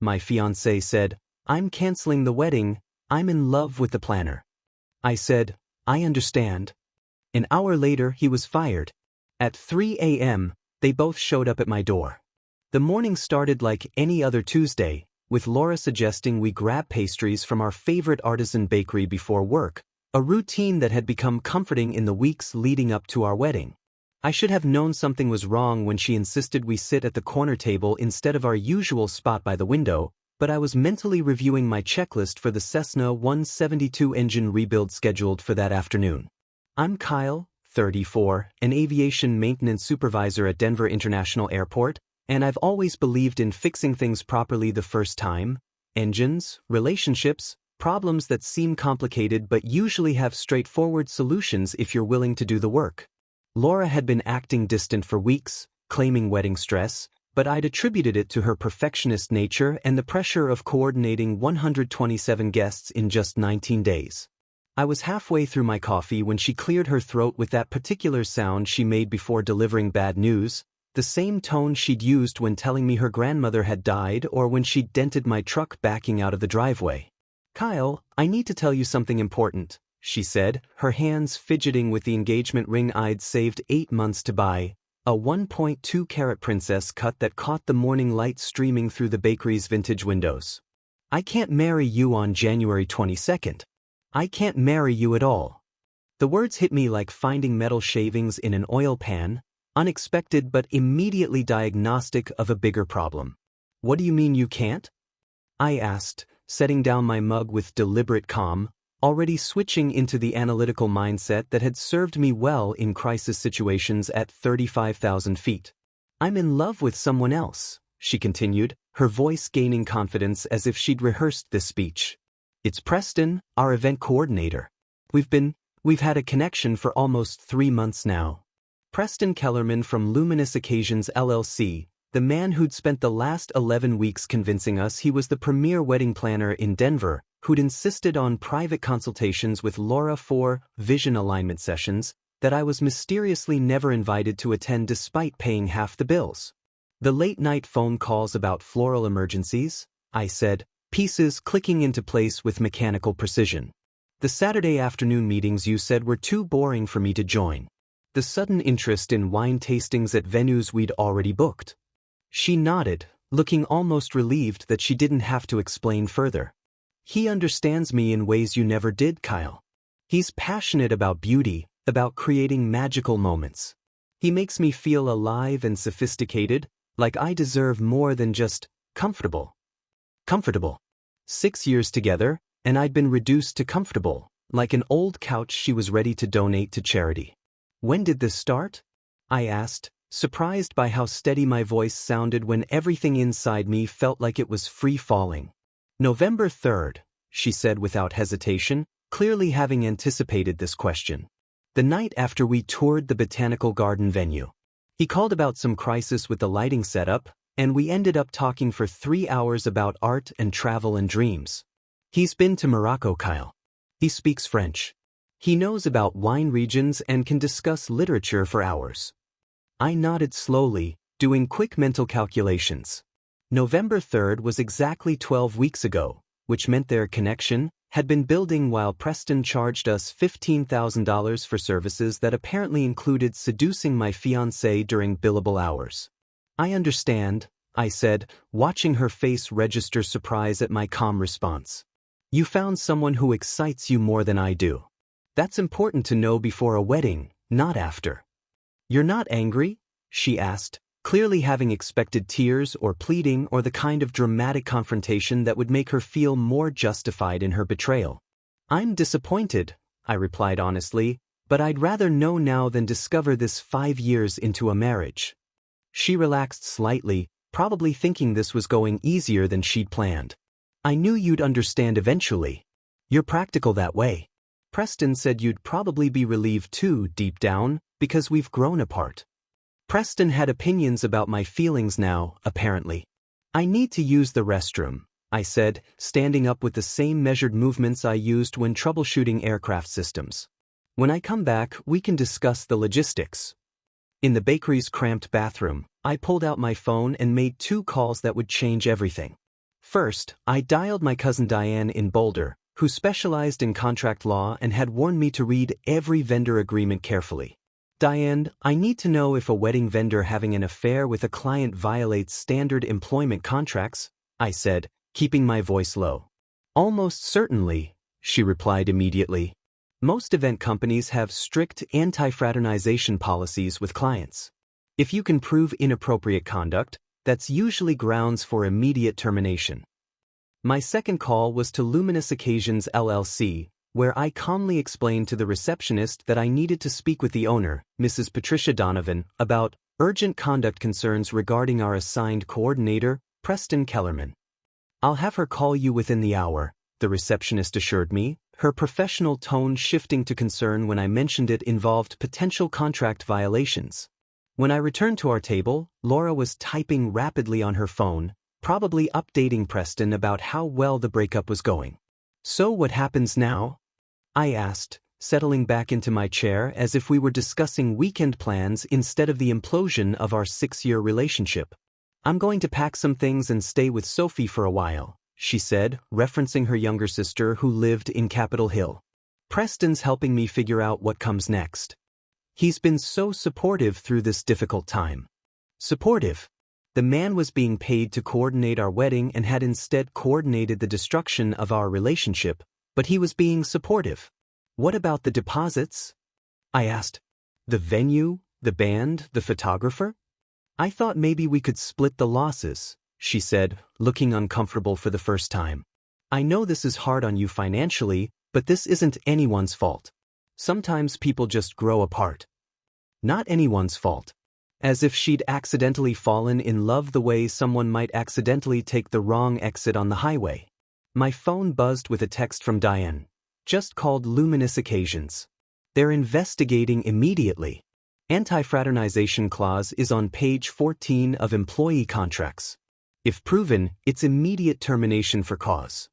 my fiancé said. "I'm canceling the wedding. I'm in love with the planner." I said, "I understand." An hour later, he was fired. At 3 a.m., they both showed up at my door. The morning started like any other Tuesday, with Laura suggesting we grab pastries from our favorite artisan bakery before work, a routine that had become comforting in the weeks leading up to our wedding. I should have known something was wrong when she insisted we sit at the corner table instead of our usual spot by the window, but I was mentally reviewing my checklist for the Cessna 172 engine rebuild scheduled for that afternoon. I'm Kyle, 34, an aviation maintenance supervisor at Denver International Airport, and I've always believed in fixing things properly the first time. Engines, relationships, problems that seem complicated but usually have straightforward solutions if you're willing to do the work. Laura had been acting distant for weeks, claiming wedding stress, but I'd attributed it to her perfectionist nature and the pressure of coordinating 127 guests in just 19 days. I was halfway through my coffee when she cleared her throat with that particular sound she made before delivering bad news, the same tone she'd used when telling me her grandmother had died or when she'd dented my truck backing out of the driveway. "Kyle, I need to tell you something important," she said, her hands fidgeting with the engagement ring I'd saved 8 months to buy, a 1.2-carat princess cut that caught the morning light streaming through the bakery's vintage windows. "I can't marry you on January 22nd. I can't marry you at all." The words hit me like finding metal shavings in an oil pan, unexpected but immediately diagnostic of a bigger problem. "What do you mean you can't?" I asked, setting down my mug with deliberate calm, already switching into the analytical mindset that had served me well in crisis situations at 35,000 feet. "I'm in love with someone else," she continued, her voice gaining confidence as if she'd rehearsed this speech. "It's Preston, our event coordinator. We've had a connection for almost 3 months now." Preston Kellerman from Luminous Occasions LLC, the man who'd spent the last 11 weeks convincing us he was the premier wedding planner in Denver, who'd insisted on private consultations with Laura for vision alignment sessions that I was mysteriously never invited to attend despite paying half the bills. "The late-night phone calls about floral emergencies," I said, pieces clicking into place with mechanical precision. "The Saturday afternoon meetings you said were too boring for me to join. The sudden interest in wine tastings at venues we'd already booked." She nodded, looking almost relieved that she didn't have to explain further. "He understands me in ways you never did, Kyle. He's passionate about beauty, about creating magical moments. He makes me feel alive and sophisticated, like I deserve more than just comfortable." Comfortable. 6 years together, and I'd been reduced to comfortable, like an old couch she was ready to donate to charity. "When did this start?" I asked, surprised by how steady my voice sounded when everything inside me felt like it was free-falling. "November 3rd, she said without hesitation, clearly having anticipated this question. "The night after we toured the botanical garden venue. He called about some crisis with the lighting setup, and we ended up talking for 3 hours about art and travel and dreams. He's been to Morocco, Kyle. He speaks French. He knows about wine regions and can discuss literature for hours." I nodded slowly, doing quick mental calculations. November 3rd was exactly 12 weeks ago, which meant their connection had been building while Preston charged us $15,000 for services that apparently included seducing my fiancé during billable hours. "I understand," I said, watching her face register surprise at my calm response. "You found someone who excites you more than I do. That's important to know before a wedding, not after." "You're not angry?" she asked, clearly having expected tears or pleading or the kind of dramatic confrontation that would make her feel more justified in her betrayal. "I'm disappointed," I replied honestly, "but I'd rather know now than discover this 5 years into a marriage." She relaxed slightly, probably thinking this was going easier than she'd planned. "I knew you'd understand eventually. You're practical that way. Preston said you'd probably be relieved too, deep down, because we've grown apart." Preston had opinions about my feelings now, apparently. "I need to use the restroom," I said, standing up with the same measured movements I used when troubleshooting aircraft systems. "When I come back, we can discuss the logistics." In the bakery's cramped bathroom, I pulled out my phone and made 2 calls that would change everything. First, I dialed my cousin Diane in Boulder, who specialized in contract law and had warned me to read every vendor agreement carefully. Diane, I need to know if a wedding vendor having an affair with a client violates standard employment contracts, I said, keeping my voice low. Almost certainly, she replied immediately. Most event companies have strict anti-fraternization policies with clients. If you can prove inappropriate conduct, that's usually grounds for immediate termination. My second call was to Luminous Occasions LLC, where I calmly explained to the receptionist that I needed to speak with the owner, Mrs. Patricia Donovan, about urgent conduct concerns regarding our assigned coordinator, Preston Kellerman. I'll have her call you within the hour, the receptionist assured me, her professional tone shifting to concern when I mentioned it involved potential contract violations. When I returned to our table, Laura was typing rapidly on her phone, probably updating Preston about how well the breakup was going. So what happens now? I asked, settling back into my chair as if we were discussing weekend plans instead of the implosion of our 6-year relationship. I'm going to pack some things and stay with Sophie for a while, she said, referencing her younger sister who lived in Capitol Hill. Preston's helping me figure out what comes next. He's been so supportive through this difficult time. Supportive? The man was being paid to coordinate our wedding and had instead coordinated the destruction of our relationship, but he was being supportive. What about the deposits? I asked. The venue, the band, the photographer? I thought maybe we could split the losses, she said, looking uncomfortable for the first time. I know this is hard on you financially, but this isn't anyone's fault. Sometimes people just grow apart. Not anyone's fault. As if she'd accidentally fallen in love the way someone might accidentally take the wrong exit on the highway. My phone buzzed with a text from Diane. Just called Luminous Occasions. They're investigating immediately. Anti-fraternization clause is on page 14 of employee contracts. If proven, it's immediate termination for cause.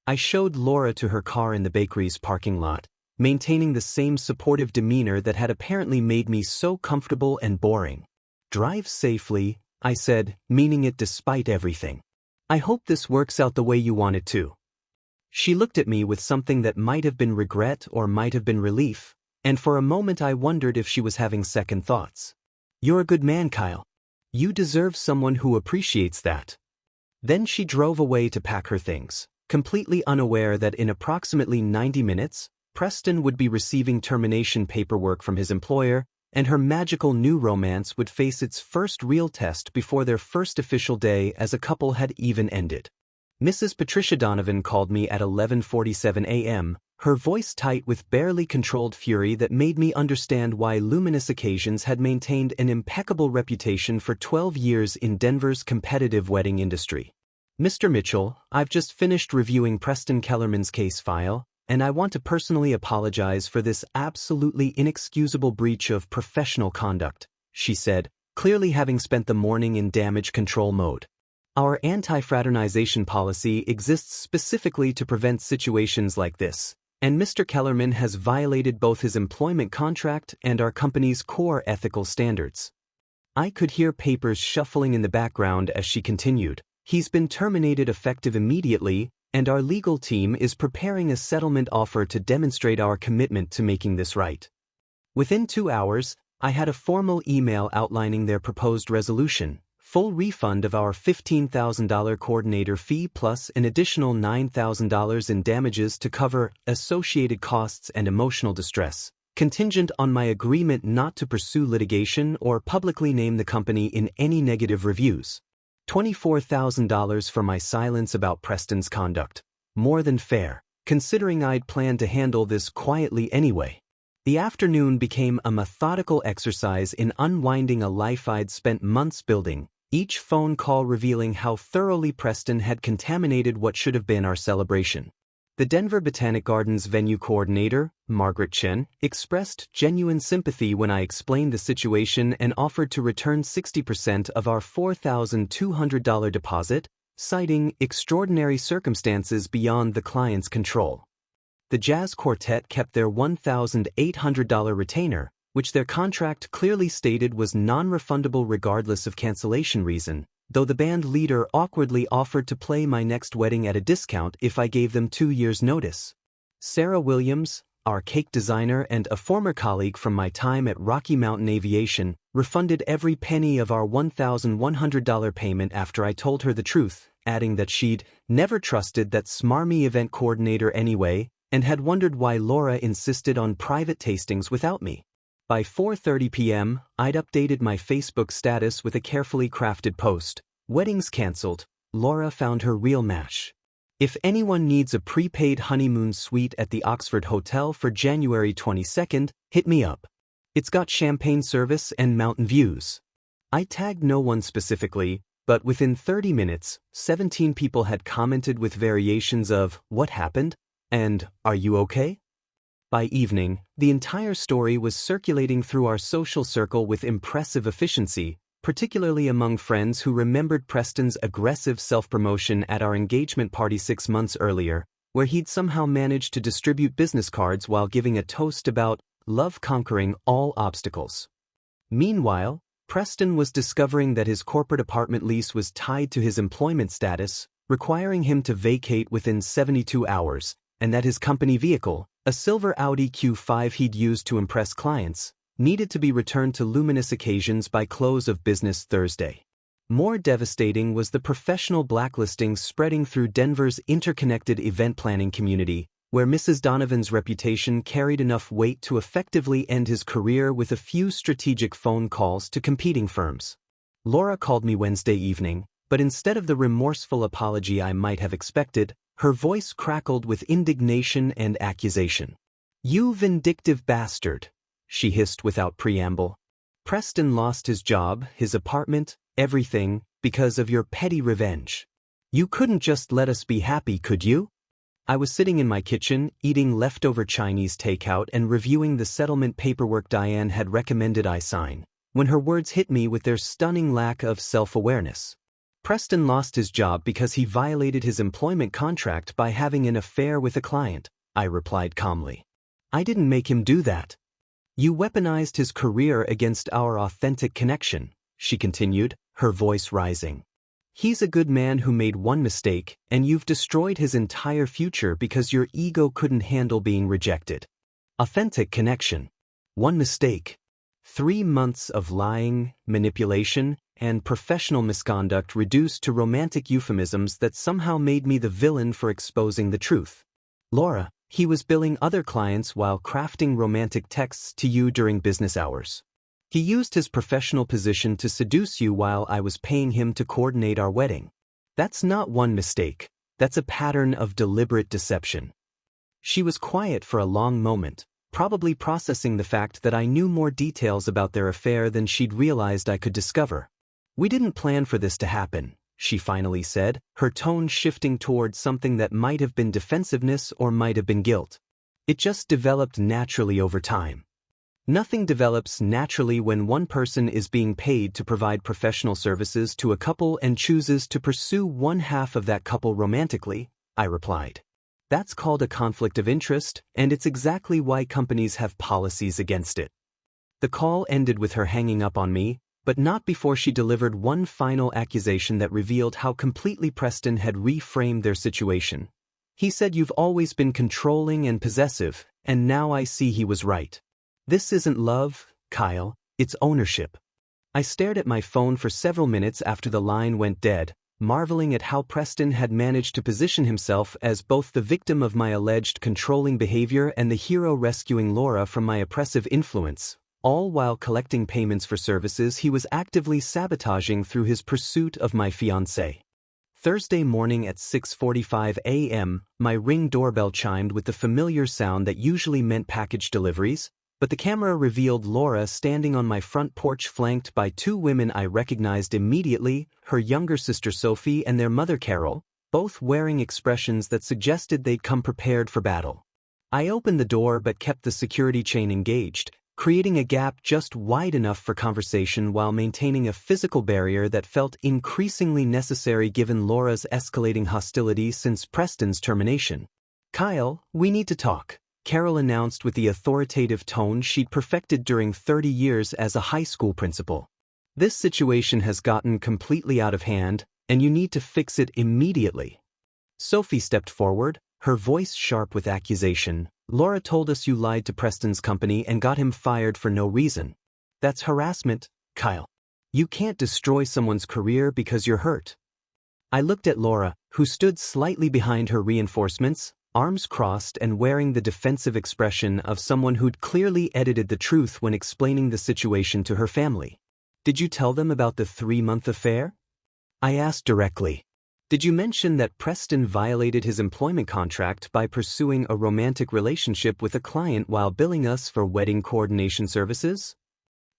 I showed Laura to her car in the bakery's parking lot, maintaining the same supportive demeanor that had apparently made me so comfortable and boring. Drive safely, I said, meaning it despite everything. I hope this works out the way you want it to. She looked at me with something that might have been regret or might have been relief, and for a moment I wondered if she was having second thoughts. You're a good man, Kyle. You deserve someone who appreciates that. Then she drove away to pack her things, completely unaware that in approximately 90 minutes, Preston would be receiving termination paperwork from his employer, and her magical new romance would face its first real test before their first official day as a couple had even ended. Mrs. Patricia Donovan called me at 11:47 a.m., her voice tight with barely controlled fury that made me understand why Luminous Occasions had maintained an impeccable reputation for 12 years in Denver's competitive wedding industry. Mr. Mitchell, I've just finished reviewing Preston Kellerman's case file, and I want to personally apologize for this absolutely inexcusable breach of professional conduct, she said, clearly having spent the morning in damage control mode. Our anti-fraternization policy exists specifically to prevent situations like this, and Mr. Kellerman has violated both his employment contract and our company's core ethical standards. I could hear papers shuffling in the background as she continued. He's been terminated effective immediately, and our legal team is preparing a settlement offer to demonstrate our commitment to making this right. Within 2 hours, I had a formal email outlining their proposed resolution, full refund of our $15,000 coordinator fee plus an additional $9,000 in damages to cover associated costs and emotional distress, contingent on my agreement not to pursue litigation or publicly name the company in any negative reviews. $24,000 for my silence about Preston's conduct. More than fair, considering I'd planned to handle this quietly anyway. The afternoon became a methodical exercise in unwinding a life I'd spent months building, each phone call revealing how thoroughly Preston had contaminated what should have been our celebration. The Denver Botanic Gardens venue coordinator, Margaret Chen, expressed genuine sympathy when I explained the situation and offered to return 60% of our $4,200 deposit, citing extraordinary circumstances beyond the client's control. The jazz quartet kept their $1,800 retainer, which their contract clearly stated was non-refundable regardless of cancellation reason, though the band leader awkwardly offered to play my next wedding at a discount if I gave them 2 years' notice. Sarah Williams, our cake designer and a former colleague from my time at Rocky Mountain Aviation, refunded every penny of our $1,100 payment after I told her the truth, adding that she'd never trusted that smarmy event coordinator anyway, and had wondered why Laura insisted on private tastings without me. By 4:30 p.m., I'd updated my Facebook status with a carefully crafted post. Weddings cancelled. Laura found her real match. If anyone needs a prepaid honeymoon suite at the Oxford Hotel for January 22nd, hit me up. It's got champagne service and mountain views. I tagged no one specifically, but within 30 minutes, 17 people had commented with variations of, "What happened?" and "Are you okay?" By evening, the entire story was circulating through our social circle with impressive efficiency, particularly among friends who remembered Preston's aggressive self-promotion at our engagement party 6 months earlier, where he'd somehow managed to distribute business cards while giving a toast about love conquering all obstacles. Meanwhile, Preston was discovering that his corporate apartment lease was tied to his employment status, requiring him to vacate within 72 hours, and that his company vehicle, a silver Audi Q5 he'd used to impress clients, needed to be returned to luminous occasions by close of business Thursday. More devastating was the professional blacklisting spreading through Denver's interconnected event planning community, where Mrs. Donovan's reputation carried enough weight to effectively end his career with a few strategic phone calls to competing firms. Laura called me Wednesday evening, but instead of the remorseful apology I might have expected, her voice crackled with indignation and accusation. "You vindictive bastard," she hissed without preamble. "Preston lost his job, his apartment, everything, because of your petty revenge. You couldn't just let us be happy, could you?" I was sitting in my kitchen, eating leftover Chinese takeout and reviewing the settlement paperwork Diane had recommended I sign, when her words hit me with their stunning lack of self-awareness. Preston lost his job because he violated his employment contract by having an affair with a client, I replied calmly. I didn't make him do that. You weaponized his career against our authentic connection, she continued, her voice rising. He's a good man who made one mistake, and you've destroyed his entire future because your ego couldn't handle being rejected. Authentic connection. One mistake. 3 months of lying, manipulation, and professional misconduct reduced to romantic euphemisms that somehow made me the villain for exposing the truth. Laura, he was billing other clients while crafting romantic texts to you during business hours. He used his professional position to seduce you while I was paying him to coordinate our wedding. That's not one mistake. That's a pattern of deliberate deception. She was quiet for a long moment, probably processing the fact that I knew more details about their affair than she'd realized I could discover. We didn't plan for this to happen, she finally said, her tone shifting towards something that might have been defensiveness or might have been guilt. It just developed naturally over time. Nothing develops naturally when one person is being paid to provide professional services to a couple and chooses to pursue one half of that couple romantically, I replied. That's called a conflict of interest, and it's exactly why companies have policies against it. The call ended with her hanging up on me, but not before she delivered one final accusation that revealed how completely Preston had reframed their situation. He said, "You've always been controlling and possessive, and now I see he was right. This isn't love, Kyle, it's ownership." I stared at my phone for several minutes after the line went dead, marveling at how Preston had managed to position himself as both the victim of my alleged controlling behavior and the hero rescuing Laura from my oppressive influence, all while collecting payments for services he was actively sabotaging through his pursuit of my fiancée. Thursday morning at 6:45 a.m., my Ring doorbell chimed with the familiar sound that usually meant package deliveries, but the camera revealed Laura standing on my front porch flanked by 2 women I recognized immediately, her younger sister Sophie and their mother Carol, both wearing expressions that suggested they'd come prepared for battle. I opened the door but kept the security chain engaged, creating a gap just wide enough for conversation while maintaining a physical barrier that felt increasingly necessary given Laura's escalating hostility since Preston's termination. "Kyle, we need to talk," Carol announced with the authoritative tone she'd perfected during 30 years as a high school principal. This situation has gotten completely out of hand, and you need to fix it immediately. Sophie stepped forward, her voice sharp with accusation. Laura told us you lied to Preston's company and got him fired for no reason. That's harassment, Kyle. You can't destroy someone's career because you're hurt. I looked at Laura, who stood slightly behind her reinforcements, arms crossed and wearing the defensive expression of someone who'd clearly edited the truth when explaining the situation to her family. Did you tell them about the 3-month affair? I asked directly. Did you mention that Preston violated his employment contract by pursuing a romantic relationship with a client while billing us for wedding coordination services?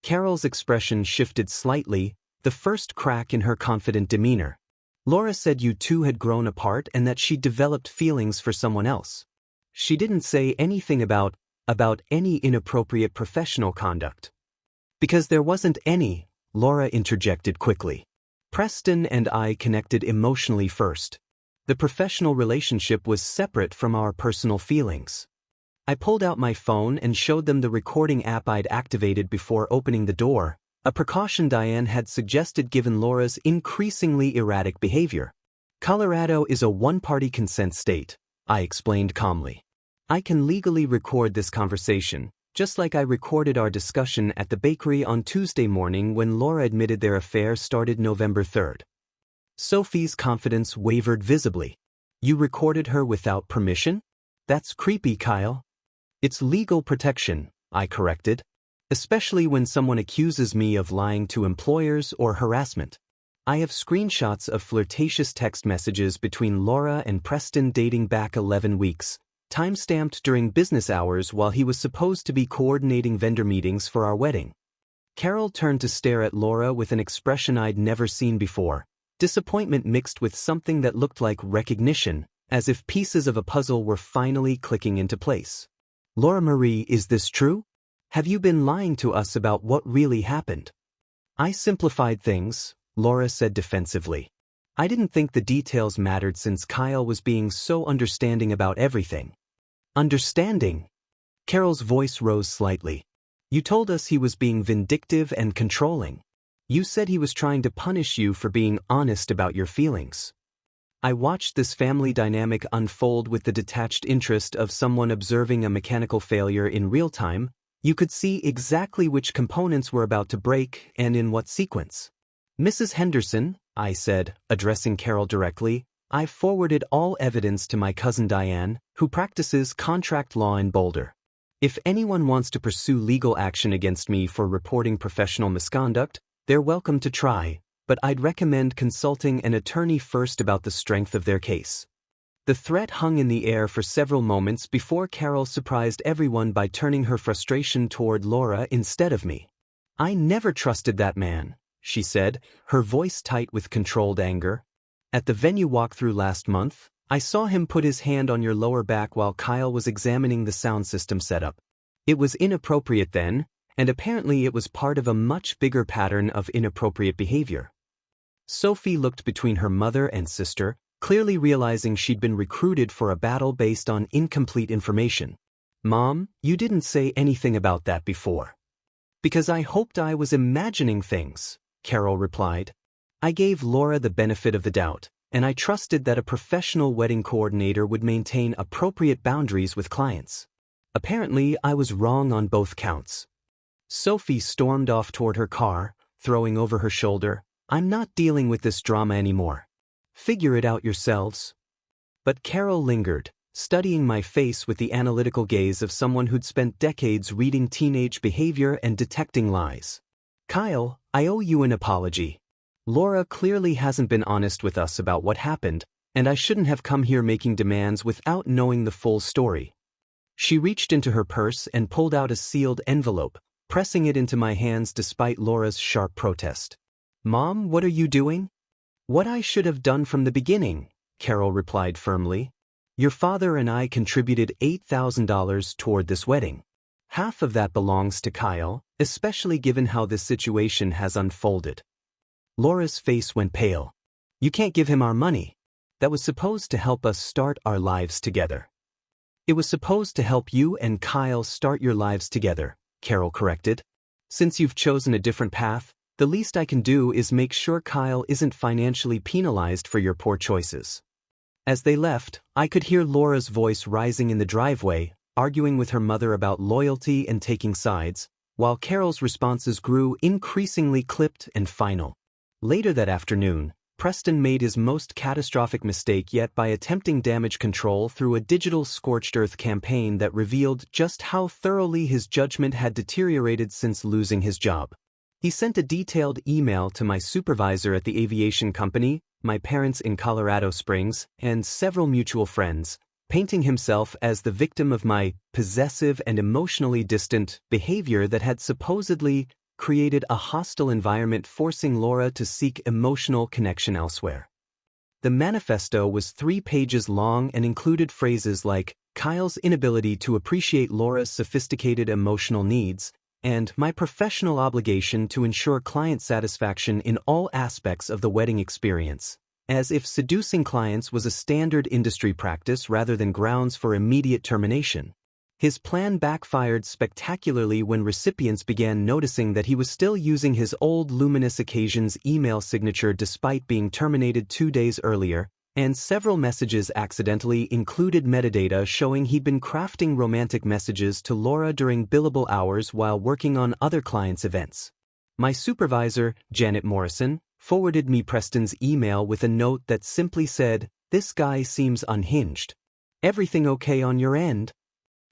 Carol's expression shifted slightly, the first crack in her confident demeanor. Laura said you two had grown apart and that she developed feelings for someone else. She didn't say anything about any inappropriate professional conduct. Because there wasn't any, Laura interjected quickly. Preston and I connected emotionally first. The professional relationship was separate from our personal feelings. I pulled out my phone and showed them the recording app I'd activated before opening the door, a precaution Diane had suggested given Laura's increasingly erratic behavior. Colorado is a one-party consent state, I explained calmly. I can legally record this conversation, just like I recorded our discussion at the bakery on Tuesday morning when Laura admitted their affair started November 3rd. Sophie's confidence wavered visibly. You recorded her without permission? That's creepy, Kyle. It's legal protection, I corrected. Especially when someone accuses me of lying to employers or harassment. I have screenshots of flirtatious text messages between Laura and Preston dating back 11 weeks, time-stamped during business hours while he was supposed to be coordinating vendor meetings for our wedding. Carol turned to stare at Laura with an expression I'd never seen before, disappointment mixed with something that looked like recognition, as if pieces of a puzzle were finally clicking into place. Laura Marie, is this true? Have you been lying to us about what really happened? I simplified things, Laura said defensively. I didn't think the details mattered since Kyle was being so understanding about everything. Understanding? Carol's voice rose slightly. You told us he was being vindictive and controlling. You said he was trying to punish you for being honest about your feelings. I watched this family dynamic unfold with the detached interest of someone observing a mechanical failure in real time. You could see exactly which components were about to break and in what sequence. Mrs. Henderson, I said, addressing Carol directly, I've forwarded all evidence to my cousin Diane, who practices contract law in Boulder. If anyone wants to pursue legal action against me for reporting professional misconduct, they're welcome to try, but I'd recommend consulting an attorney first about the strength of their case. The threat hung in the air for several moments before Carol surprised everyone by turning her frustration toward Laura instead of me. I never trusted that man, she said, her voice tight with controlled anger. At the venue walkthrough last month, I saw him put his hand on your lower back while Kyle was examining the sound system setup. It was inappropriate then, and apparently it was part of a much bigger pattern of inappropriate behavior. Sophie looked between her mother and sister, clearly realizing she'd been recruited for a battle based on incomplete information. Mom, you didn't say anything about that before. Because I hoped I was imagining things, Carol replied. I gave Laura the benefit of the doubt, and I trusted that a professional wedding coordinator would maintain appropriate boundaries with clients. Apparently, I was wrong on both counts. Sophie stormed off toward her car, throwing over her shoulder, I'm not dealing with this drama anymore. Figure it out yourselves. But Carol lingered, studying my face with the analytical gaze of someone who'd spent decades reading teenage behavior and detecting lies. Kyle, I owe you an apology. Laura clearly hasn't been honest with us about what happened, and I shouldn't have come here making demands without knowing the full story. She reached into her purse and pulled out a sealed envelope, pressing it into my hands despite Laura's sharp protest. Mom, what are you doing? What I should have done from the beginning, Carol replied firmly. Your father and I contributed $8,000 toward this wedding. Half of that belongs to Kyle, especially given how this situation has unfolded. Laura's face went pale. You can't give him our money. That was supposed to help us start our lives together. It was supposed to help you and Kyle start your lives together, Carol corrected. Since you've chosen a different path, The least I can do is make sure Kyle isn't financially penalized for your poor choices." As they left, I could hear Laura's voice rising in the driveway, arguing with her mother about loyalty and taking sides, while Carol's responses grew increasingly clipped and final. Later that afternoon, Preston made his most catastrophic mistake yet by attempting damage control through a digital scorched earth campaign that revealed just how thoroughly his judgment had deteriorated since losing his job. He sent a detailed email to my supervisor at the aviation company, my parents in Colorado Springs, and several mutual friends, painting himself as the victim of my possessive and emotionally distant behavior that had supposedly created a hostile environment, forcing Laura to seek emotional connection elsewhere. The manifesto was 3 pages long and included phrases like Kyle's inability to appreciate Laura's sophisticated emotional needs, and my professional obligation to ensure client satisfaction in all aspects of the wedding experience, as if seducing clients was a standard industry practice rather than grounds for immediate termination. His plan backfired spectacularly when recipients began noticing that he was still using his old Luminous Occasions email signature despite being terminated 2 days earlier, and several messages accidentally included metadata showing he'd been crafting romantic messages to Laura during billable hours while working on other clients' events. My supervisor, Janet Morrison, forwarded me Preston's email with a note that simply said, "This guy seems unhinged. Everything okay on your end?"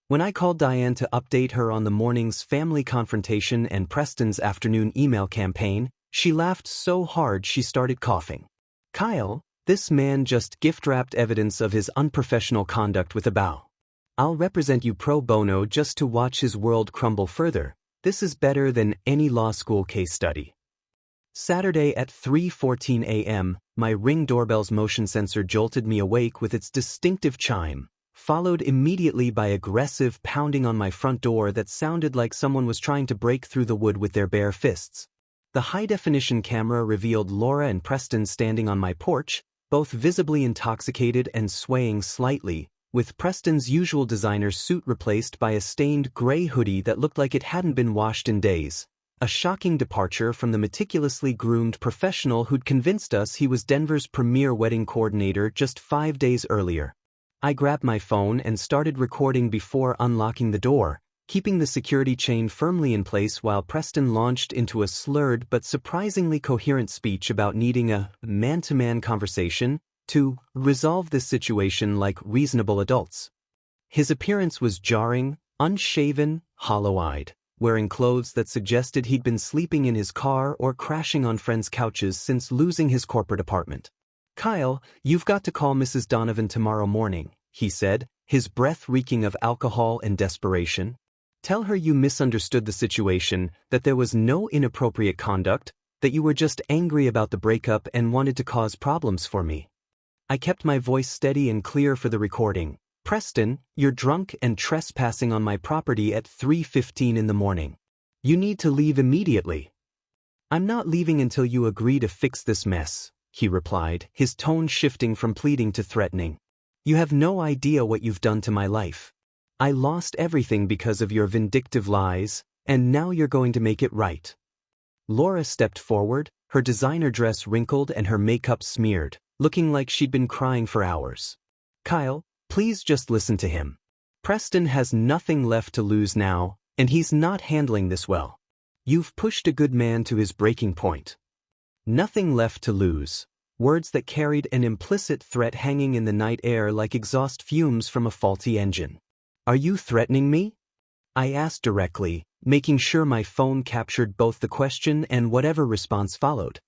When I called Diane to update her on the morning's family confrontation and Preston's afternoon email campaign, she laughed so hard she started coughing. "Kyle, this man just gift-wrapped evidence of his unprofessional conduct with a bow. I'll represent you pro bono just to watch his world crumble further. This is better than any law school case study." Saturday at 3:14 a.m., my Ring doorbell's motion sensor jolted me awake with its distinctive chime, followed immediately by aggressive pounding on my front door that sounded like someone was trying to break through the wood with their bare fists. The high-definition camera revealed Laura and Preston standing on my porch, both visibly intoxicated and swaying slightly, with Preston's usual designer suit replaced by a stained gray hoodie that looked like it hadn't been washed in days. A shocking departure from the meticulously groomed professional who'd convinced us he was Denver's premier wedding coordinator just 5 days earlier. I grabbed my phone and started recording before unlocking the door, keeping the security chain firmly in place while Preston launched into a slurred but surprisingly coherent speech about needing a man-to-man conversation to resolve this situation like reasonable adults. His appearance was jarring, unshaven, hollow-eyed, wearing clothes that suggested he'd been sleeping in his car or crashing on friends' couches since losing his corporate apartment. "Kyle, you've got to call Mrs. Donovan tomorrow morning," he said, his breath reeking of alcohol and desperation. "Tell her you misunderstood the situation, that there was no inappropriate conduct, that you were just angry about the breakup and wanted to cause problems for me." I kept my voice steady and clear for the recording. "Preston, you're drunk and trespassing on my property at 3:15 in the morning. You need to leave immediately." "I'm not leaving until you agree to fix this mess," he replied, his tone shifting from pleading to threatening. "You have no idea what you've done to my life. I lost everything because of your vindictive lies, and now you're going to make it right." Laura stepped forward, her designer dress wrinkled and her makeup smeared, looking like she'd been crying for hours. "Kyle, please just listen to him. Preston has nothing left to lose now, and he's not handling this well. You've pushed a good man to his breaking point." Nothing left to lose. Words that carried an implicit threat hanging in the night air like exhaust fumes from a faulty engine. "Are you threatening me?" I asked directly, making sure my phone captured both the question and whatever response followed.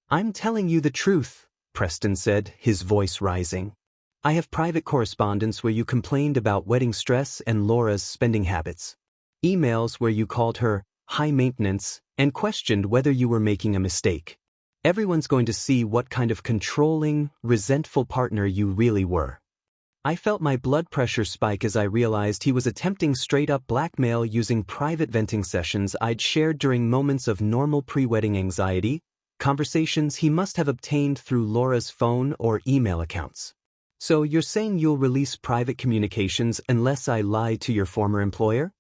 "I'm telling you the truth," Preston said, his voice rising. "I have private correspondence where you complained about wedding stress and Laura's spending habits. Emails where you called her high maintenance and questioned whether you were making a mistake. Everyone's going to see what kind of controlling, resentful partner you really were." I felt my blood pressure spike as I realized he was attempting straight-up blackmail using private venting sessions I'd shared during moments of normal pre-wedding anxiety, conversations he must have obtained through Laura's phone or email accounts. "So you're saying you'll release private communications unless I lie to your former employer?"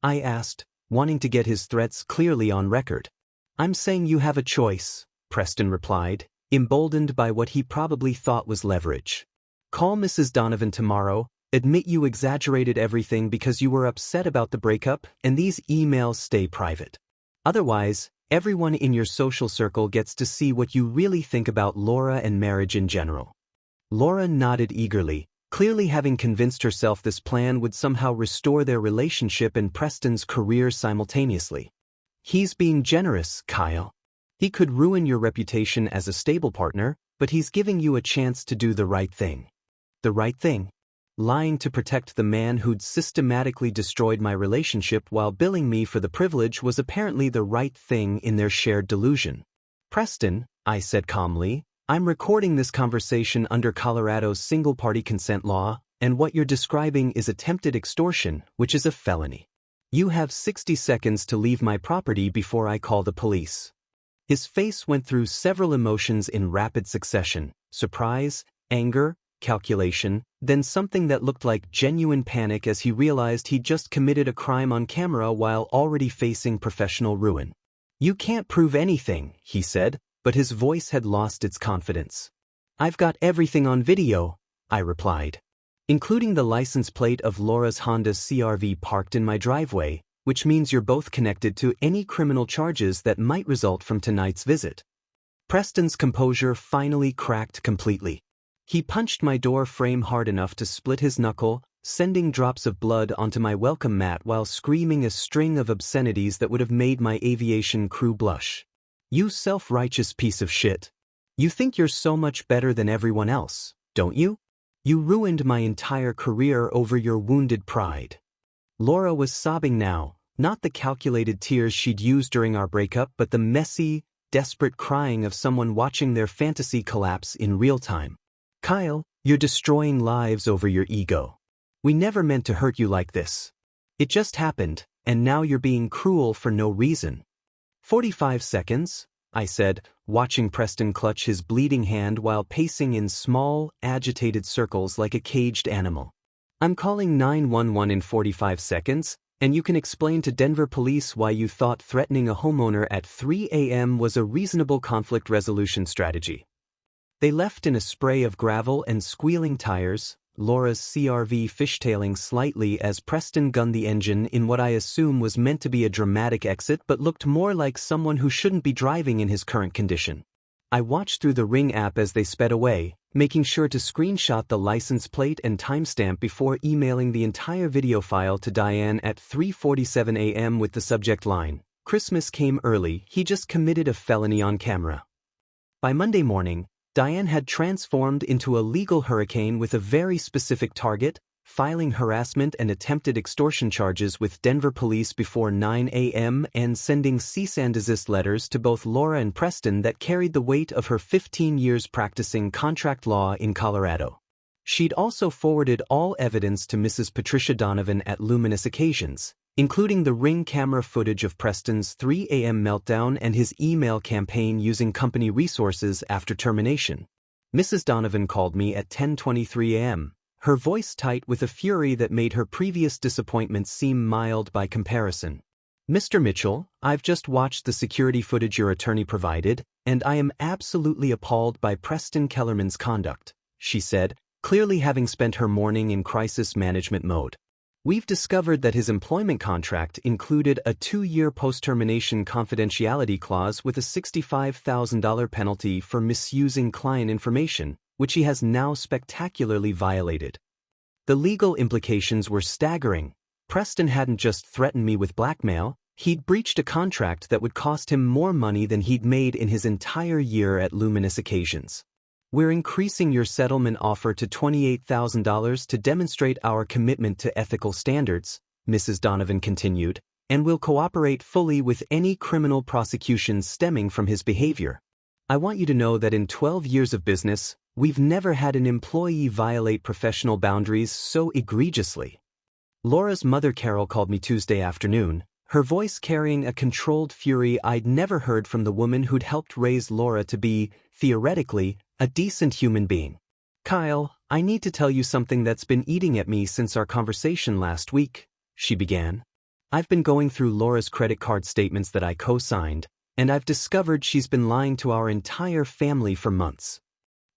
I asked, wanting to get his threats clearly on record. I'm saying you have a choice, Preston replied, emboldened by what he probably thought was leverage. Call Mrs. Donovan tomorrow, admit you exaggerated everything because you were upset about the breakup, and these emails stay private. Otherwise, everyone in your social circle gets to see what you really think about Laura and marriage in general. Laura nodded eagerly, clearly having convinced herself this plan would somehow restore their relationship and Preston's career simultaneously. He's being generous, Kyle. He could ruin your reputation as a stable partner, but he's giving you a chance to do the right thing. The right thing? Lying to protect the man who'd systematically destroyed my relationship while billing me for the privilege was apparently the right thing in their shared delusion. Preston, I said calmly, I'm recording this conversation under Colorado's single-party consent law, and what you're describing is attempted extortion, which is a felony. You have 60 seconds to leave my property before I call the police. His face went through several emotions in rapid succession: surprise, anger, calculation, then something that looked like genuine panic as he realized he'd just committed a crime on camera while already facing professional ruin. You can't prove anything, he said, but his voice had lost its confidence. I've got everything on video, I replied. Including the license plate of Laura's Honda CR-V parked in my driveway, which means you're both connected to any criminal charges that might result from tonight's visit. Preston's composure finally cracked completely. He punched my door frame hard enough to split his knuckle, sending drops of blood onto my welcome mat while screaming a string of obscenities that would have made my aviation crew blush. You self-righteous piece of shit. You think you're so much better than everyone else, don't you? You ruined my entire career over your wounded pride. Laura was sobbing now, not the calculated tears she'd used during our breakup, but the messy, desperate crying of someone watching their fantasy collapse in real time. Kyle, you're destroying lives over your ego. We never meant to hurt you like this. It just happened, and now you're being cruel for no reason. 45 seconds, I said, watching Preston clutch his bleeding hand while pacing in small, agitated circles like a caged animal. I'm calling 911 in 45 seconds, and you can explain to Denver police why you thought threatening a homeowner at 3 a.m. was a reasonable conflict resolution strategy. They left in a spray of gravel and squealing tires, Laura's CR-V fishtailing slightly as Preston gunned the engine in what I assume was meant to be a dramatic exit but looked more like someone who shouldn't be driving in his current condition. I watched through the Ring app as they sped away, making sure to screenshot the license plate and timestamp before emailing the entire video file to Diane at 3:47 a.m. with the subject line, "Christmas came early, he just committed a felony on camera." By Monday morning, Diane had transformed into a legal hurricane with a very specific target, filing harassment and attempted extortion charges with Denver police before 9 a.m. and sending cease and desist letters to both Laura and Preston that carried the weight of her 15 years practicing contract law in Colorado. She'd also forwarded all evidence to Mrs. Patricia Donovan at luminous occasions, including the Ring camera footage of Preston's 3 a.m. meltdown and his email campaign using company resources after termination. Mrs. Donovan called me at 10:23 a.m., her voice tight with a fury that made her previous disappointment seem mild by comparison. "Mr. Mitchell, I've just watched the security footage your attorney provided, and I am absolutely appalled by Preston Kellerman's conduct," she said, clearly having spent her morning in crisis management mode. "We've discovered that his employment contract included a 2-year post-termination confidentiality clause with a $65,000 penalty for misusing client information, which he has now spectacularly violated. The legal implications were staggering. Preston hadn't just threatened me with blackmail, he'd breached a contract that would cost him more money than he'd made in his entire year at luminous occasions. We're increasing your settlement offer to $28,000 to demonstrate our commitment to ethical standards," Mrs. Donovan continued, "and will cooperate fully with any criminal prosecutions stemming from his behavior. I want you to know that in 12 years of business, we've never had an employee violate professional boundaries so egregiously." Laura's mother Carol called me Tuesday afternoon, her voice carrying a controlled fury I'd never heard from the woman who'd helped raise Laura to be, theoretically, a decent human being. "Kyle, I need to tell you something that's been eating at me since our conversation last week," she began. "I've been going through Laura's credit card statements that I co-signed, And I've discovered she's been lying to our entire family for months.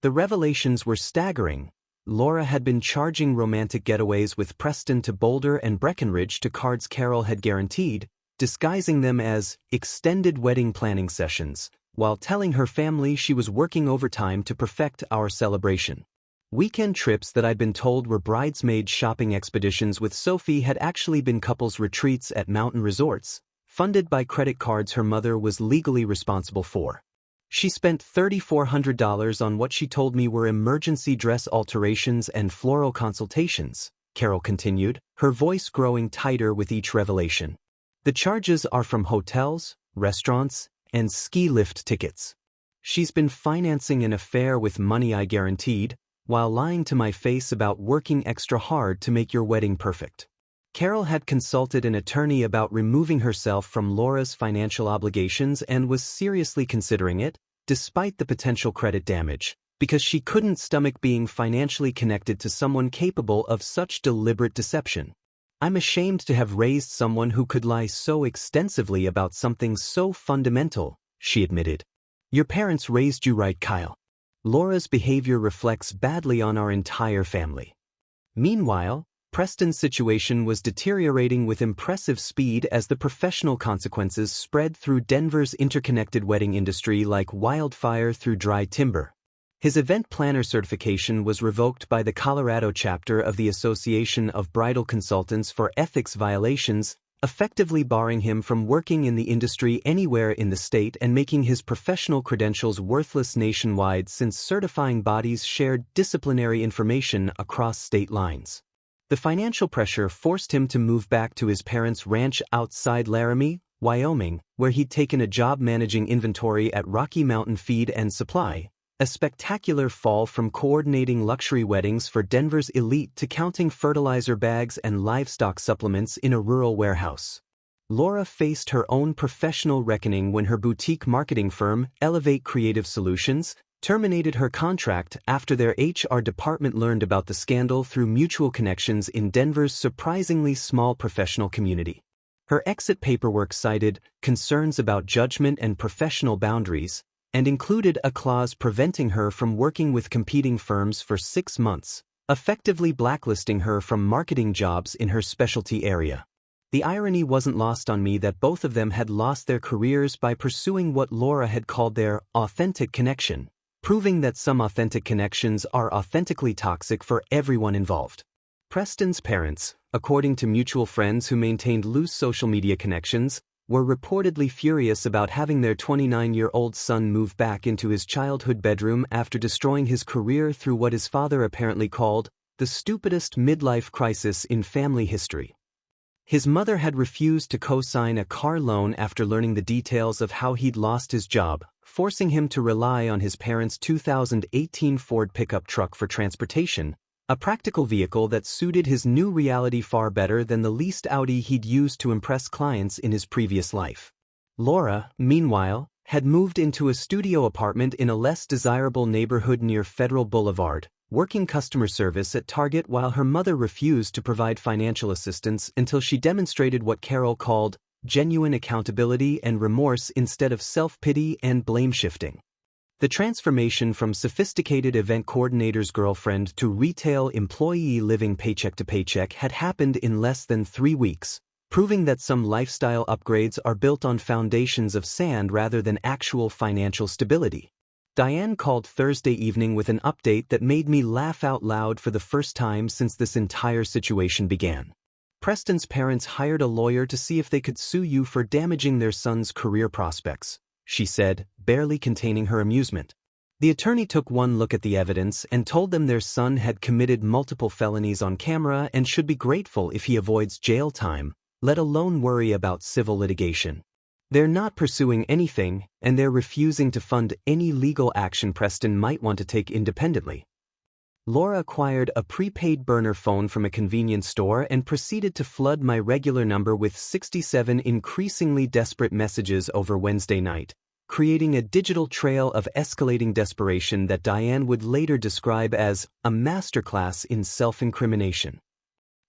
The revelations were staggering. Laura had been charging romantic getaways with Preston to Boulder and Breckenridge to cards Carol had guaranteed, disguising them as extended wedding planning sessions, while telling her family she was working overtime to perfect our celebration. Weekend trips that I'd been told were bridesmaid shopping expeditions with Sophie had actually been couples retreats at mountain resorts, funded by credit cards her mother was legally responsible for. She spent $3,400 on what she told me were emergency dress alterations and floral consultations, Carol continued, her voice growing tighter with each revelation. The charges are from hotels, restaurants, and ski lift tickets. She's been financing an affair with money I guaranteed, while lying to my face about working extra hard to make your wedding perfect. Carol had consulted an attorney about removing herself from Laura's financial obligations and was seriously considering it, despite the potential credit damage, because she couldn't stomach being financially connected to someone capable of such deliberate deception. I'm ashamed to have raised someone who could lie so extensively about something so fundamental, she admitted. Your parents raised you right, Kyle. Laura's behavior reflects badly on our entire family. Meanwhile, Preston's situation was deteriorating with impressive speed as the professional consequences spread through Denver's interconnected wedding industry like wildfire through dry timber. His event planner certification was revoked by the Colorado chapter of the Association of Bridal Consultants for ethics violations, effectively barring him from working in the industry anywhere in the state and making his professional credentials worthless nationwide since certifying bodies shared disciplinary information across state lines. The financial pressure forced him to move back to his parents' ranch outside Laramie, Wyoming, where he'd taken a job managing inventory at Rocky Mountain Feed and Supply, a spectacular fall from coordinating luxury weddings for Denver's elite to counting fertilizer bags and livestock supplements in a rural warehouse. Laura faced her own professional reckoning when her boutique marketing firm, Elevate Creative Solutions, terminated her contract after their HR department learned about the scandal through mutual connections in Denver's surprisingly small professional community. Her exit paperwork cited concerns about judgment and professional boundaries, and included a clause preventing her from working with competing firms for 6 months, effectively blacklisting her from marketing jobs in her specialty area. The irony wasn't lost on me that both of them had lost their careers by pursuing what Laura had called their authentic connection, proving that some authentic connections are authentically toxic for everyone involved. Preston's parents, according to mutual friends who maintained loose social media connections, were reportedly furious about having their 29-year-old son move back into his childhood bedroom after destroying his career through what his father apparently called the stupidest midlife crisis in family history. His mother had refused to co-sign a car loan after learning the details of how he'd lost his job, forcing him to rely on his parents' 2018 Ford pickup truck for transportation, a practical vehicle that suited his new reality far better than the leased Audi he'd used to impress clients in his previous life. Laura, meanwhile, had moved into a studio apartment in a less desirable neighborhood near Federal Boulevard, working customer service at Target while her mother refused to provide financial assistance until she demonstrated what Carol called genuine accountability and remorse instead of self-pity and blame-shifting. The transformation from sophisticated event coordinator's girlfriend to retail employee living paycheck to paycheck had happened in less than 3 weeks, proving that some lifestyle upgrades are built on foundations of sand rather than actual financial stability. Diane called Thursday evening with an update that made me laugh out loud for the first time since this entire situation began. Preston's parents hired a lawyer to see if they could sue you for damaging their son's career prospects, she said, barely containing her amusement. The attorney took one look at the evidence and told them their son had committed multiple felonies on camera and should be grateful if he avoids jail time, let alone worry about civil litigation. They're not pursuing anything, and they're refusing to fund any legal action Preston might want to take independently. Laura acquired a prepaid burner phone from a convenience store and proceeded to flood my regular number with 67 increasingly desperate messages over Wednesday night, creating a digital trail of escalating desperation that Diane would later describe as a masterclass in self-incrimination.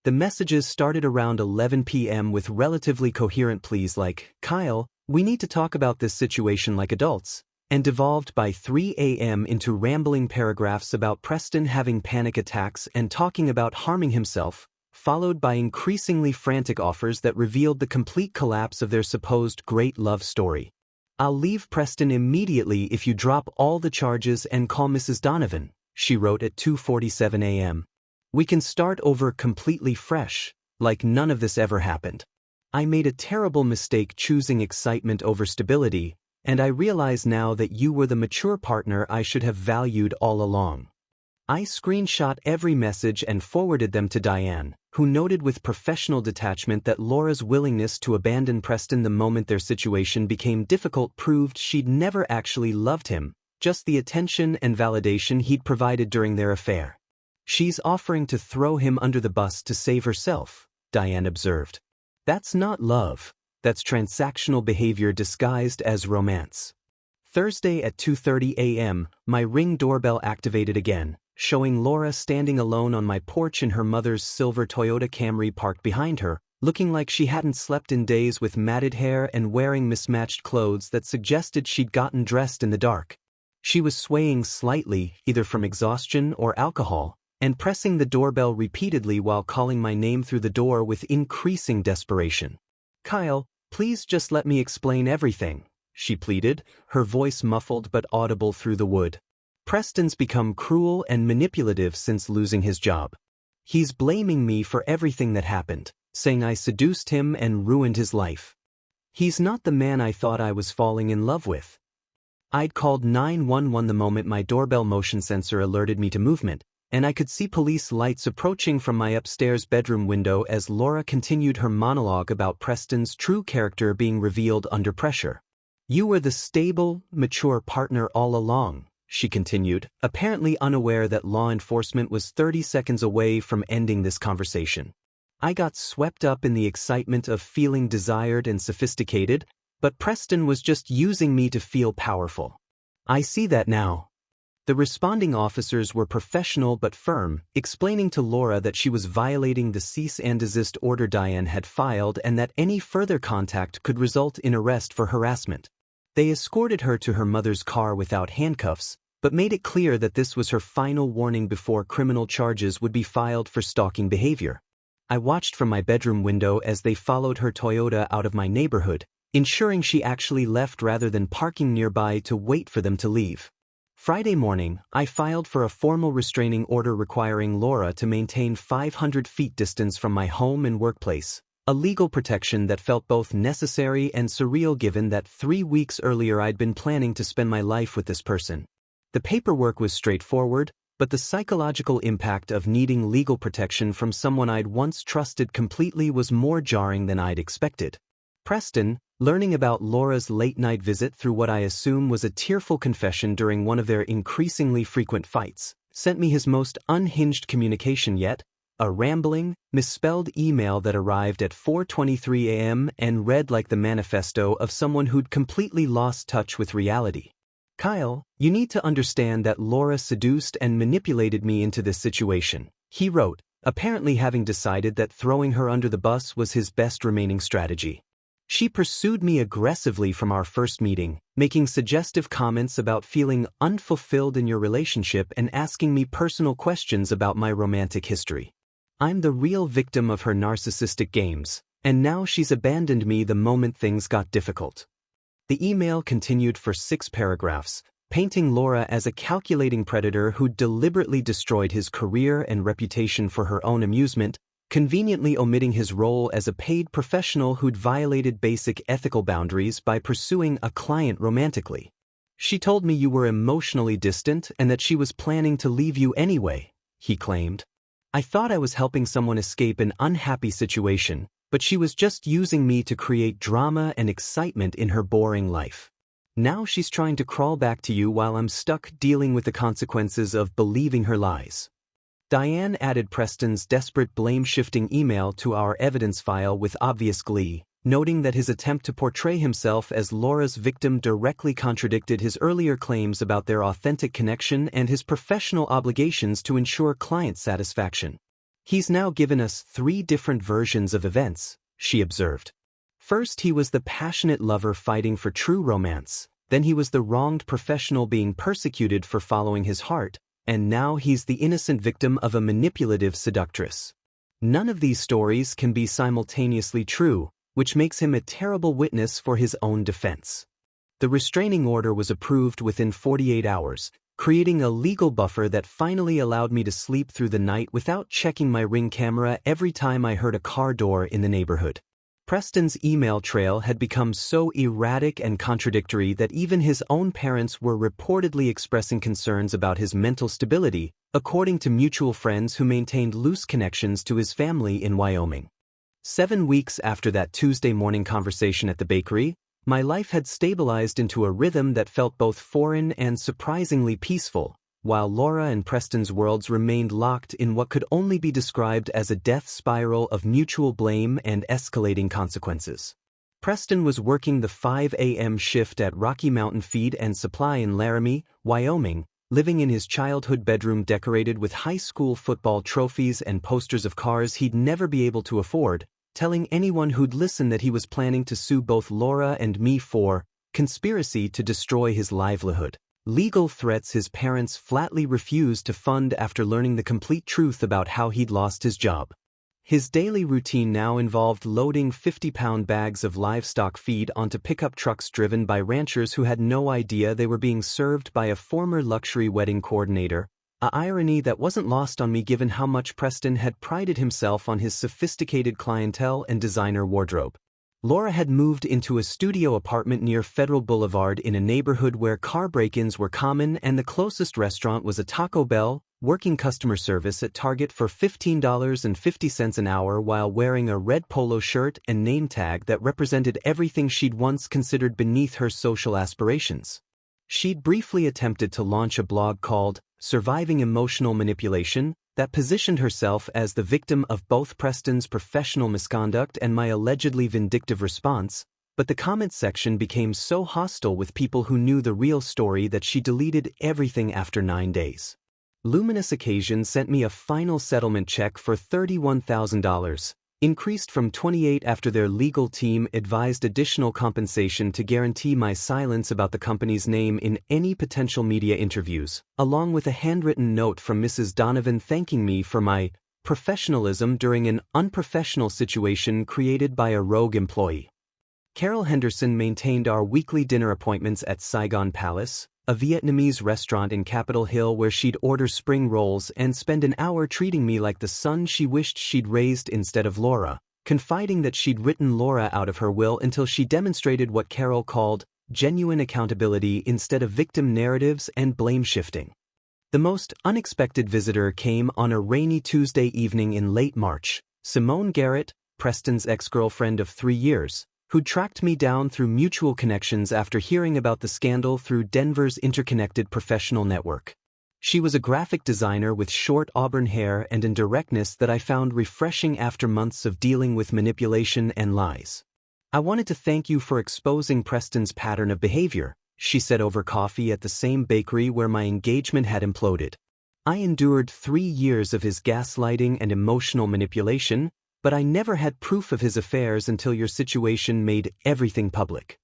The messages started around 11 p.m. with relatively coherent pleas like, "Kyle, We need to talk about this situation like adults, and devolved by 3 a.m. into rambling paragraphs about Preston having panic attacks and talking about harming himself, followed by increasingly frantic offers that revealed the complete collapse of their supposed great love story. "I'll leave Preston immediately if you drop all the charges and call Mrs. Donovan," she wrote at 2:47 a.m. "We can start over completely fresh, like none of this ever happened. I made a terrible mistake choosing excitement over stability, and I realize now that you were the mature partner I should have valued all along." I screenshot every message and forwarded them to Diane, who noted with professional detachment that Laura's willingness to abandon Preston the moment their situation became difficult proved she'd never actually loved him, just the attention and validation he'd provided during their affair. "She's offering to throw him under the bus to save herself," Diane observed. "That's not love, that's transactional behavior disguised as romance." Thursday at 2:30 a.m., my Ring doorbell activated again, showing Laura standing alone on my porch in her mother's silver Toyota Camry parked behind her, looking like she hadn't slept in days with matted hair and wearing mismatched clothes that suggested she'd gotten dressed in the dark. She was swaying slightly, either from exhaustion or alcohol, and pressing the doorbell repeatedly while calling my name through the door with increasing desperation. "Kyle, please just let me explain everything," she pleaded, her voice muffled but audible through the wood. "Preston's become cruel and manipulative since losing his job. He's blaming me for everything that happened, saying I seduced him and ruined his life. He's not the man I thought I was falling in love with." I'd called 911 the moment my doorbell motion sensor alerted me to movement, and I could see police lights approaching from my upstairs bedroom window as Laura continued her monologue about Preston's true character being revealed under pressure. "You were the stable, mature partner all along," she continued, apparently unaware that law enforcement was 30 seconds away from ending this conversation. "I got swept up in the excitement of feeling desired and sophisticated, but Preston was just using me to feel powerful. I see that now." The responding officers were professional but firm, explaining to Laura that she was violating the cease and desist order Diane had filed and that any further contact could result in arrest for harassment. They escorted her to her mother's car without handcuffs, but made it clear that this was her final warning before criminal charges would be filed for stalking behavior. I watched from my bedroom window as they followed her Toyota out of my neighborhood, ensuring she actually left rather than parking nearby to wait for them to leave. Friday morning, I filed for a formal restraining order requiring Laura to maintain 500 feet distance from my home and workplace, a legal protection that felt both necessary and surreal given that 3 weeks earlier I'd been planning to spend my life with this person. The paperwork was straightforward, but the psychological impact of needing legal protection from someone I'd once trusted completely was more jarring than I'd expected. Preston, learning about Laura's late-night visit through what I assume was a tearful confession during one of their increasingly frequent fights, sent me his most unhinged communication yet, a rambling, misspelled email that arrived at 4:23 a.m. and read like the manifesto of someone who'd completely lost touch with reality. "Kyle, you need to understand that Laura seduced and manipulated me into this situation," he wrote, apparently having decided that throwing her under the bus was his best remaining strategy. "She pursued me aggressively from our first meeting, making suggestive comments about feeling unfulfilled in your relationship and asking me personal questions about my romantic history. I'm the real victim of her narcissistic games, and now she's abandoned me the moment things got difficult." The email continued for 6 paragraphs, painting Laura as a calculating predator who deliberately destroyed his career and reputation for her own amusement, conveniently omitting his role as a paid professional who'd violated basic ethical boundaries by pursuing a client romantically. "She told me you were emotionally distant and that she was planning to leave you anyway," he claimed. "I thought I was helping someone escape an unhappy situation, but she was just using me to create drama and excitement in her boring life. Now she's trying to crawl back to you while I'm stuck dealing with the consequences of believing her lies." Diane added Preston's desperate blame-shifting email to our evidence file with obvious glee, noting that his attempt to portray himself as Laura's victim directly contradicted his earlier claims about their authentic connection and his professional obligations to ensure client satisfaction. "He's now given us 3 different versions of events," she observed. First he was the passionate lover fighting for true romance, then he was the wronged professional being persecuted for following his heart, and now he's the innocent victim of a manipulative seductress. None of these stories can be simultaneously true, which makes him a terrible witness for his own defense. The restraining order was approved within 48 hours, creating a legal buffer that finally allowed me to sleep through the night without checking my Ring camera every time I heard a car door in the neighborhood. Preston's email trail had become so erratic and contradictory that even his own parents were reportedly expressing concerns about his mental stability, according to mutual friends who maintained loose connections to his family in Wyoming. 7 weeks after that Tuesday morning conversation at the bakery, my life had stabilized into a rhythm that felt both foreign and surprisingly peaceful, while Laura and Preston's worlds remained locked in what could only be described as a death spiral of mutual blame and escalating consequences. Preston was working the 5 a.m. shift at Rocky Mountain Feed and Supply in Laramie, Wyoming, living in his childhood bedroom decorated with high school football trophies and posters of cars he'd never be able to afford, telling anyone who'd listen that he was planning to sue both Laura and me for conspiracy to destroy his livelihood. Legal threats his parents flatly refused to fund after learning the complete truth about how he'd lost his job. His daily routine now involved loading 50-pound bags of livestock feed onto pickup trucks driven by ranchers who had no idea they were being served by a former luxury wedding coordinator, an irony that wasn't lost on me given how much Preston had prided himself on his sophisticated clientele and designer wardrobe. Laura had moved into a studio apartment near Federal Boulevard in a neighborhood where car break-ins were common, and the closest restaurant was a Taco Bell, working customer service at Target for $15.50 an hour while wearing a red polo shirt and name tag that represented everything she'd once considered beneath her social aspirations. She'd briefly attempted to launch a blog called Surviving Emotional Manipulation that positioned herself as the victim of both Preston's professional misconduct and my allegedly vindictive response, but the comments section became so hostile with people who knew the real story that she deleted everything after 9 days. Luminous Occasion sent me a final settlement check for $31,000, increased from $28,000 after their legal team advised additional compensation to guarantee my silence about the company's name in any potential media interviews, along with a handwritten note from Mrs. Donovan thanking me for my professionalism during an unprofessional situation created by a rogue employee. Carol Henderson maintained our weekly dinner appointments at Saigon Palace, a Vietnamese restaurant in Capitol Hill where she'd order spring rolls and spend an hour treating me like the son she wished she'd raised instead of Laura, confiding that she'd written Laura out of her will until she demonstrated what Carol called genuine accountability instead of victim narratives and blame shifting. The most unexpected visitor came on a rainy Tuesday evening in late March, Simone Garrett, Preston's ex-girlfriend of 3 years, who tracked me down through mutual connections after hearing about the scandal through Denver's interconnected professional network. She was a graphic designer with short auburn hair and a directness that I found refreshing after months of dealing with manipulation and lies. "I wanted to thank you for exposing Preston's pattern of behavior," she said over coffee at the same bakery where my engagement had imploded. "I endured 3 years of his gaslighting and emotional manipulation, but I never had proof of his affairs until your situation made everything public."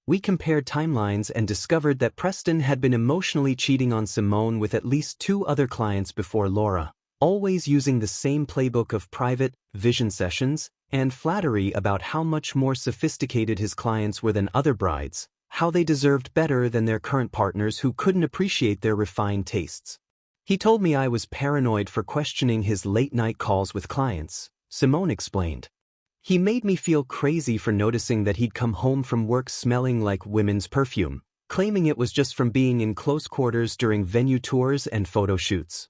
We compared timelines and discovered that Preston had been emotionally cheating on Simone with at least 2 other clients before Laura, always using the same playbook of private, vision sessions, and flattery about how much more sophisticated his clients were than other brides, how they deserved better than their current partners who couldn't appreciate their refined tastes. He told me I was paranoid for questioning his late-night calls with clients, Simone explained. He made me feel crazy for noticing that he'd come home from work smelling like women's perfume, claiming it was just from being in close quarters during venue tours and photo shoots.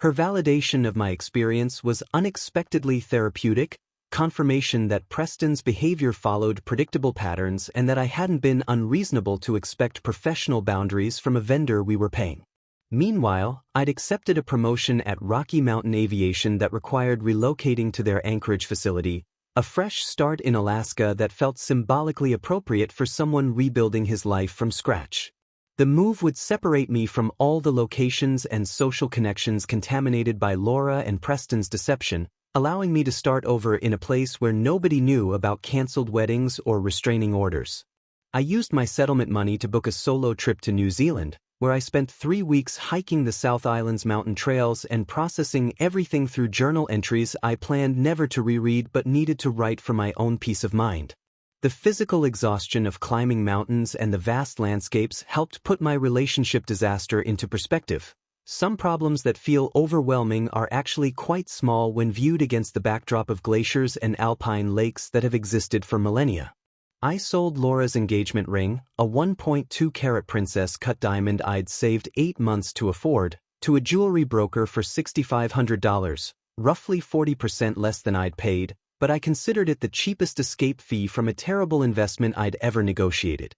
Her validation of my experience was unexpectedly therapeutic, confirmation that Preston's behavior followed predictable patterns and that I hadn't been unreasonable to expect professional boundaries from a vendor we were paying. Meanwhile, I'd accepted a promotion at Rocky Mountain Aviation that required relocating to their Anchorage facility, a fresh start in Alaska that felt symbolically appropriate for someone rebuilding his life from scratch. The move would separate me from all the locations and social connections contaminated by Laura and Preston's deception, allowing me to start over in a place where nobody knew about canceled weddings or restraining orders. I used my settlement money to book a solo trip to New Zealand, where I spent 3 weeks hiking the South Island's mountain trails and processing everything through journal entries I planned never to reread but needed to write for my own peace of mind. The physical exhaustion of climbing mountains and the vast landscapes helped put my relationship disaster into perspective. Some problems that feel overwhelming are actually quite small when viewed against the backdrop of glaciers and alpine lakes that have existed for millennia. I sold Laura's engagement ring, a 1.2-carat princess cut diamond I'd saved 8 months to afford, to a jewelry broker for $6,500, roughly 40% less than I'd paid, but I considered it the cheapest escape fee from a terrible investment I'd ever negotiated.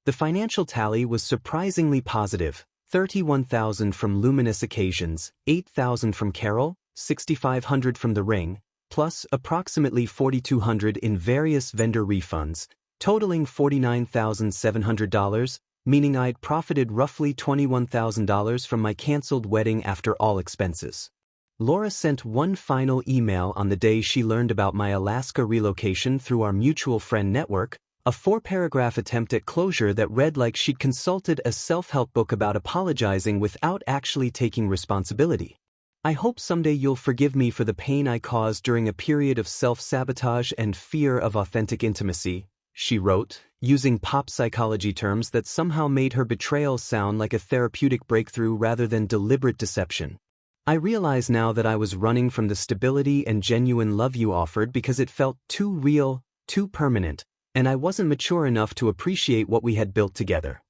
The financial tally was surprisingly positive: $31,000 from luminous occasions, $8,000 from Carol, $6,500 from the ring, plus approximately $4,200 in various vendor refunds, totaling $49,700, meaning I'd profited roughly $21,000 from my canceled wedding after all expenses. Laura sent one final email on the day she learned about my Alaska relocation through our mutual friend network, a 4-paragraph attempt at closure that read like she'd consulted a self-help book about apologizing without actually taking responsibility. I hope someday you'll forgive me for the pain I caused during a period of self-sabotage and fear of authentic intimacy, she wrote, using pop psychology terms that somehow made her betrayal sound like a therapeutic breakthrough rather than deliberate deception. I realize now that I was running from the stability and genuine love you offered because it felt too real, too permanent, and I wasn't mature enough to appreciate what we had built together.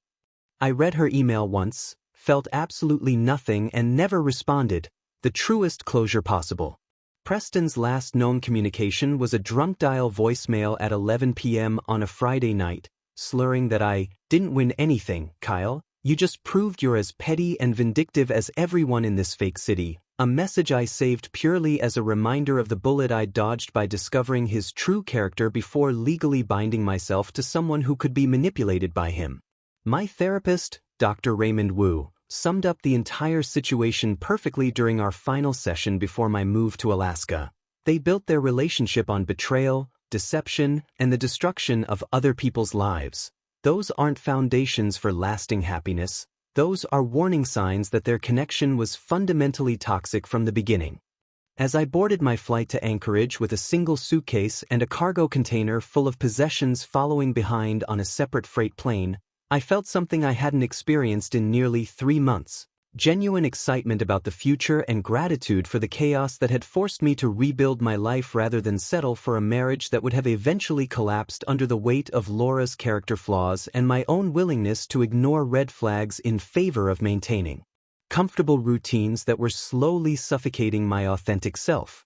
I read her email once, felt absolutely nothing and never responded, the truest closure possible. Preston's last known communication was a drunk dial voicemail at 11 p.m. on a Friday night, slurring that I didn't win anything, Kyle. You just proved you're as petty and vindictive as everyone in this fake city, a message I saved purely as a reminder of the bullet I'd dodged by discovering his true character before legally binding myself to someone who could be manipulated by him. My therapist, Dr. Raymond Wu, summed up the entire situation perfectly during our final session before my move to Alaska. They built their relationship on betrayal, deception, and the destruction of other people's lives. Those aren't foundations for lasting happiness. Those are warning signs that their connection was fundamentally toxic from the beginning. As I boarded my flight to Anchorage with a single suitcase and a cargo container full of possessions following behind on a separate freight plane, I felt something I hadn't experienced in nearly 3 months: genuine excitement about the future and gratitude for the chaos that had forced me to rebuild my life rather than settle for a marriage that would have eventually collapsed under the weight of Laura's character flaws and my own willingness to ignore red flags in favor of maintaining comfortable routines that were slowly suffocating my authentic self.